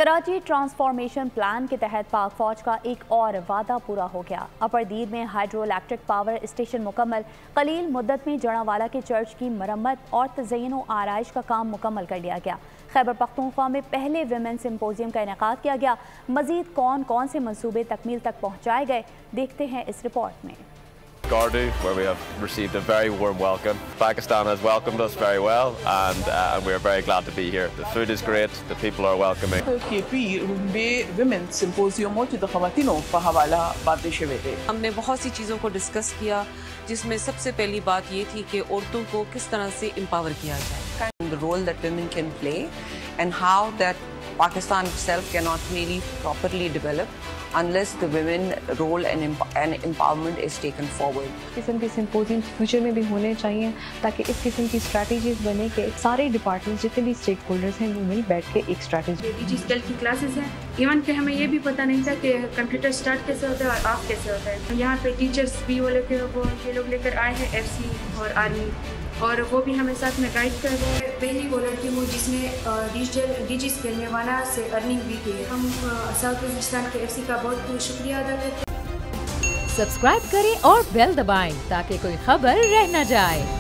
Karachi transformation plan के तहत पाक फौज का एक और वादा पूरा हो गया। अपरदीर में हाइड्रो इलेक्ट्रिक पावर स्टेशन मुकम्मल, कलील मुद्दत में जड़ावाला के चर्च की मरम्मत और तज़य्युन व आराइश का काम मुकम्मल कर लिया गया। खैबर पख्तूनख्वा में पहले विमेन सिम्पोजियम का इनेकाद किया गया। मजीद कौन कौन से मंसूबे तकमील तक पहुँचाए गए, देखते हैं इस रिपोर्ट में। Gardu, where we have received a very warm welcome. Pakistan has welcomed us very well, and we are very glad to be here. The food is great, the people are welcoming. KP Women Symposium जो ख़वातीनों का हवाला बातें शुरू थे। हमने बहुत सी चीज़ों को डिस्कस किया, जिसमें सबसे पहली बात ये थी कि औरतों को किस तरह से एम्पावर किया जाए। The role that women can play and how that Pakistan itself cannot really properly develop unless the women role and empowerment is taken forward. किस्म के सिम्पोजियम फ्यूचर में भी होने चाहिए ताकि इस किस्म की स्ट्रैटेजीज बने कि सारे डिपार्टमेंट्स जितने भी स्टेक होल्डर्स हैं वो मिल बैठ के एक स्ट्रैटेजी। डीजी स्केल की क्लासेस हैं, इवन कि हमें ये भी पता नहीं था कि कंप्यूटर स्टार्ट कैसे होता है और ऑफ कैसे होता है। यहाँ पे टीचर्स भी वो लोग लेकर आए हैं एफसी और आर्मी, और वो भी हमें साथ में गाइड कर रहे हैं। पहली वो लड़की हूँ जिसने डीजी स्केल में वाना से अर्निंग भी की है। हम साउथ वजिस्तान के एफसी का बहुत शुक्रिया अदा करते हैं। सब्सक्राइब करें और बेल दबाएं ताकि कोई खबर रह न जाए।